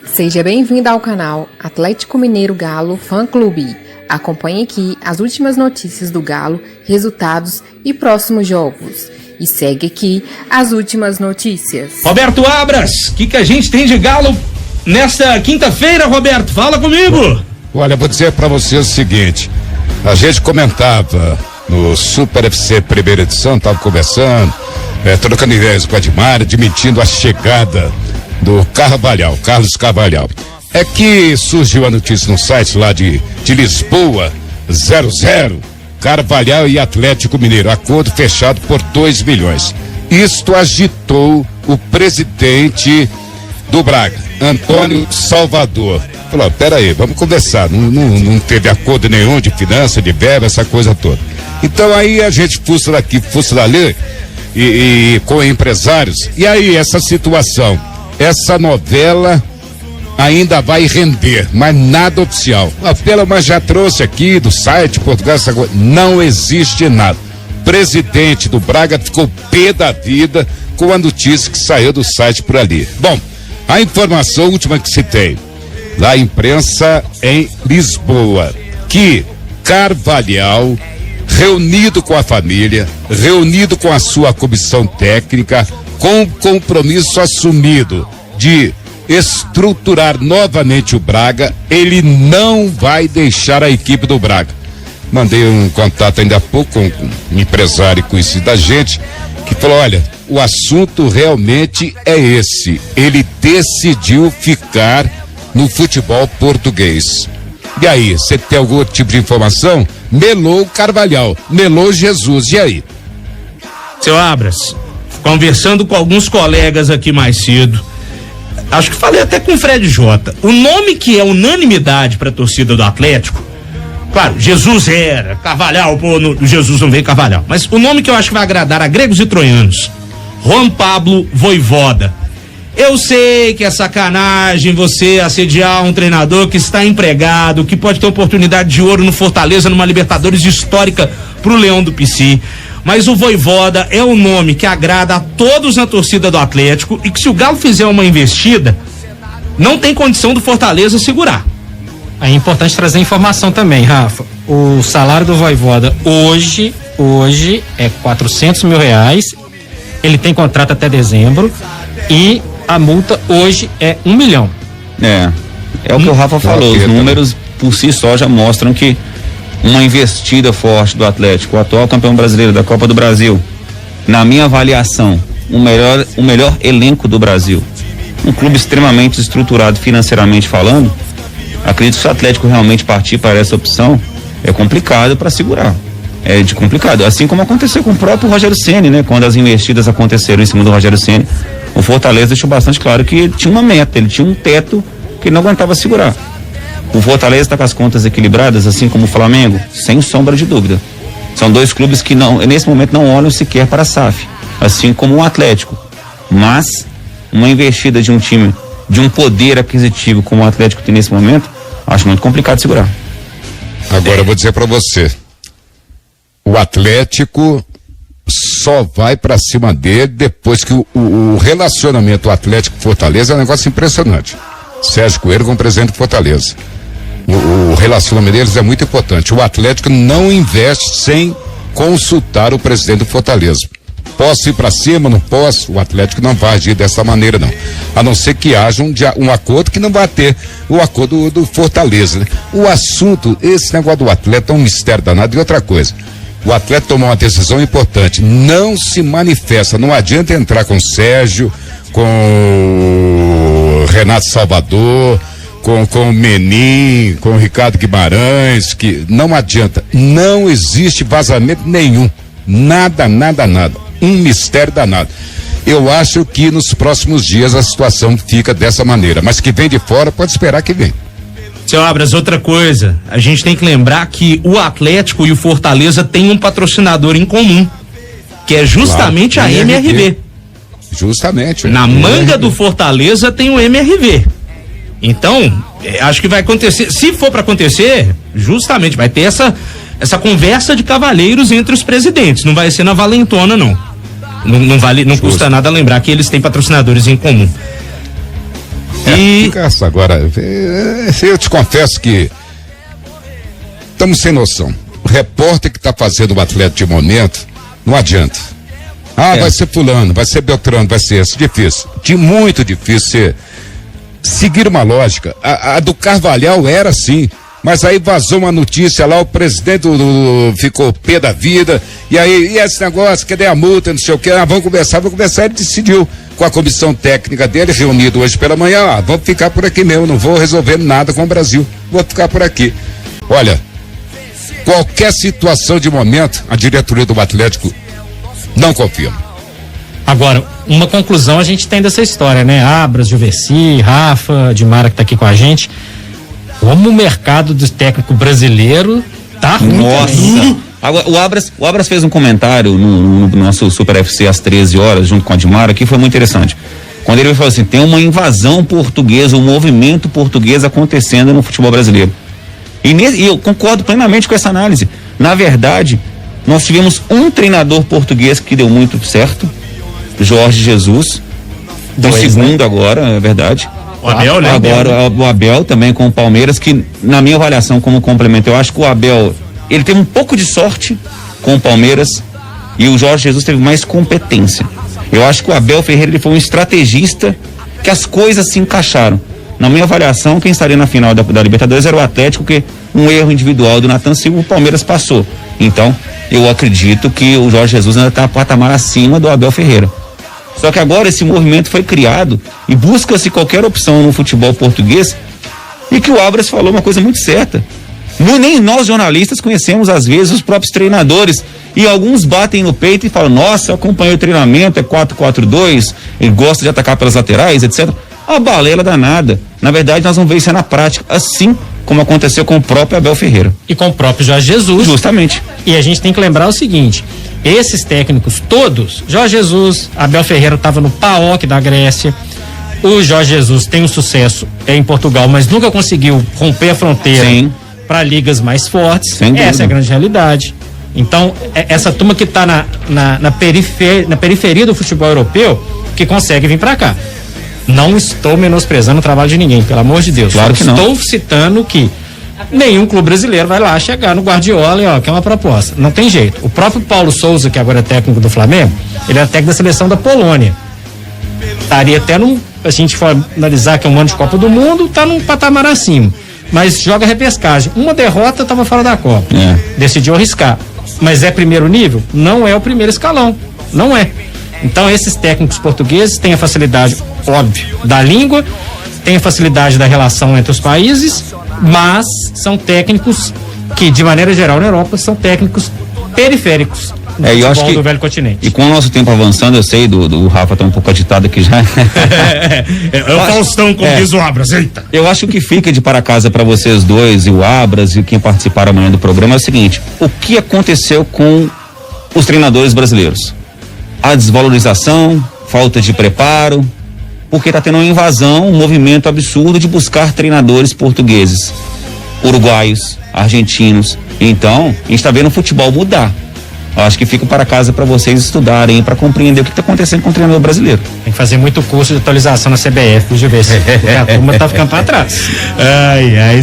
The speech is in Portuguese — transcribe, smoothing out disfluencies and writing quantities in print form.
Seja bem-vindo ao canal Atlético Mineiro Galo Fã Clube. Acompanhe aqui as últimas notícias do Galo, resultados e próximos jogos. E segue aqui as últimas notícias. Roberto Abras, o que a gente tem de Galo nesta quinta-feira, Roberto? Fala comigo! Olha, vou dizer pra você o seguinte, a gente comentava no Super FC primeira edição, tava conversando, trocando ideias com o Admar, admitindo a chegada do Carlos Carvalhal. É que surgiu a notícia no site lá de Lisboa, 00, Carvalhal e Atlético Mineiro, acordo fechado por 2 milhões. Isto agitou o presidente do Braga, Antônio Salvador. Falou, peraí, vamos conversar, não teve acordo nenhum de finança, de verba, essa coisa toda. Então aí a gente fuça daqui, fuça dali, e com empresários, e aí essa situação, essa novela ainda vai render, mas nada oficial. A Pela, mas já trouxe aqui do site Portugal, não existe nada. Presidente do Braga ficou pé da vida com a notícia que saiu do site por ali. Bom, a informação última que se tem da imprensa em Lisboa, que Carvalhal, reunido com a família, reunido com a sua comissão técnica, com compromisso assumido de estruturar novamente o Braga, ele não vai deixar a equipe do Braga. Mandei um contato ainda há pouco com um empresário conhecido da gente, que falou, olha, o assunto realmente é esse, ele decidiu ficar no futebol português. E aí, você tem algum tipo de informação? Melou Carvalhal, melou Jesus, e aí? Seu Abras, conversando com alguns colegas aqui mais cedo, acho que falei até com o Fred Jota, o nome que é unanimidade para a torcida do Atlético, claro, Jesus era, Carvalhal, Jesus não veio Carvalhal, mas o nome que eu acho que vai agradar a gregos e troianos, Juan Pablo Vojvoda. Eu sei que é sacanagem você assediar um treinador que está empregado, que pode ter oportunidade de ouro no Fortaleza, numa Libertadores histórica pro Leão do Pici. Mas o Vojvoda é um nome que agrada a todos na torcida do Atlético e que se o Galo fizer uma investida, não tem condição do Fortaleza segurar. É importante trazer informação também, Rafa. O salário do Vojvoda hoje é R$400 mil. Ele tem contrato até dezembro e a multa hoje é R$1 milhão. É o que o Rafa falou, os números por si só já mostram que uma investida forte do Atlético, o atual campeão brasileiro da Copa do Brasil, na minha avaliação, o melhor elenco do Brasil, um clube extremamente estruturado financeiramente falando, acredito que se o Atlético realmente partir para essa opção, é complicado para segurar. É de complicado, assim como aconteceu com o próprio Rogério Ceni, né? Quando as investidas aconteceram em cima do Rogério Ceni, o Fortaleza deixou bastante claro que ele tinha uma meta, ele tinha um teto que ele não aguentava segurar. O Fortaleza está com as contas equilibradas, assim como o Flamengo, sem sombra de dúvida. São dois clubes que nesse momento não olham sequer para a SAF, assim como o Atlético. Mas uma investida de um time de um poder aquisitivo como o Atlético tem nesse momento, acho muito complicado de segurar. Agora eu vou dizer para você, o Atlético só vai para cima dele depois que o relacionamento Atlético-Fortaleza é um negócio impressionante. Sérgio Coelho como presidente do Fortaleza. O relacionamento deles é muito importante. O Atlético não investe sem consultar o presidente do Fortaleza. Posso ir para cima, não posso? O Atlético não vai agir dessa maneira, não. A não ser que haja um acordo que não vai ter o acordo do Fortaleza, né? O assunto, esse negócio do Atlético é um mistério danado. E outra coisa, o Atlético tomou uma decisão importante, não se manifesta, não adianta entrar com o Sérgio, com o Renato Salvador, com o Menin, com o Ricardo Guimarães, que não adianta, não existe vazamento nenhum, nada, um mistério danado. Eu acho que nos próximos dias a situação fica dessa maneira, mas que vem de fora pode esperar que vem. Seu Abras, outra coisa, a gente tem que lembrar que o Atlético e o Fortaleza têm um patrocinador em comum, que é justamente a MRV. Justamente. Na manga do Fortaleza tem o MRV. Então, acho que vai acontecer, se for para acontecer, justamente vai ter essa conversa de cavalheiros entre os presidentes, não vai ser na valentona não. Não custa nada lembrar que eles têm patrocinadores em comum. E Agora, eu te confesso que estamos sem noção. O repórter que está fazendo o atleta de momento, não adianta. Vai ser fulano, vai ser Beltrano, vai ser esse. Difícil. Muito difícil seguir uma lógica. A do Carvalhal era assim. Mas aí vazou uma notícia lá, o presidente ficou pé da vida, e aí, e esse negócio, cadê a multa, não sei o que, vamos conversar, ele decidiu com a comissão técnica dele, reunido hoje pela manhã, vamos ficar por aqui mesmo, não vou resolver nada com o Brasil, vou ficar por aqui. Olha, qualquer situação de momento, a diretoria do Atlético não confirma. Agora, uma conclusão a gente tem dessa história, né? Abras, Juveci, Rafa, Dimara que tá aqui com a gente. Como o mercado do técnico brasileiro tá ruim. Nossa. Agora, o Abras fez um comentário no nosso Super FC às 13 horas, junto com a Dimara, que foi muito interessante. Quando ele falou assim, tem uma invasão portuguesa, um movimento português acontecendo no futebol brasileiro. E eu concordo plenamente com essa análise. Na verdade, nós tivemos um treinador português que deu muito certo, Jorge Jesus. O segundo agora, é verdade. O Abel, né? Agora o Abel também com o Palmeiras, que na minha avaliação como complemento, eu acho que o Abel, ele teve um pouco de sorte com o Palmeiras e o Jorge Jesus teve mais competência. Eu acho que o Abel Ferreira, ele foi um estrategista que as coisas se encaixaram. Na minha avaliação, quem estaria na final da Libertadores era o Atlético, que um erro individual do Nathan Silva, o Palmeiras passou. Então, eu acredito que o Jorge Jesus ainda está a patamar acima do Abel Ferreira. Só que agora esse movimento foi criado e busca-se qualquer opção no futebol português, e que o Abras falou uma coisa muito certa. Nem nós jornalistas conhecemos às vezes os próprios treinadores, e alguns batem no peito e falam, nossa, eu acompanhei o treinamento, é 4-4-2, ele gosta de atacar pelas laterais, etc. A balela danada. Na verdade, nós vamos ver isso na prática, assim como aconteceu com o próprio Abel Ferreira. E com o próprio Jorge Jesus. Justamente. E a gente tem que lembrar o seguinte, esses técnicos todos, Jorge Jesus, Abel Ferreira estava no PAOK da Grécia, o Jorge Jesus tem um sucesso em Portugal, mas nunca conseguiu romper a fronteira para ligas mais fortes. Essa é a grande realidade. Então, essa turma que está na periferia do futebol europeu, que consegue vir para cá. Não estou menosprezando o trabalho de ninguém, pelo amor de Deus. Claro que não. Estou citando que nenhum clube brasileiro vai lá chegar no Guardiola e quer uma proposta. Não tem jeito. O próprio Paulo Souza, que agora é técnico do Flamengo, ele é técnico da seleção da Polônia. Estaria até se a gente for analisar que é um ano de Copa do Mundo, tá num patamar acima. Mas joga repescagem. Uma derrota, estava fora da Copa. Decidiu arriscar. Mas é primeiro nível? Não é o primeiro escalão. Não é. Então esses técnicos portugueses têm a facilidade, óbvio, da língua, têm a facilidade da relação entre os países, mas são técnicos que, de maneira geral, na Europa, são técnicos periféricos eu acho que, do velho continente. E com o nosso tempo avançando, eu sei, do Rafa tá um pouco agitado aqui já. É o Faustão, como diz o Abras, eita. Eu acho que fica de para casa para vocês dois, e o Abras, e quem participar amanhã do programa, é o seguinte: o que aconteceu com os treinadores brasileiros? A desvalorização, falta de preparo, porque tá tendo uma invasão, um movimento absurdo de buscar treinadores portugueses, uruguaios, argentinos. Então, a gente tá vendo o futebol mudar. Eu acho que fica para casa para vocês estudarem, para compreender o que está acontecendo com o treinador brasileiro. Tem que fazer muito curso de atualização na CBF, deixa eu ver se a turma tá ficando para trás. Ai,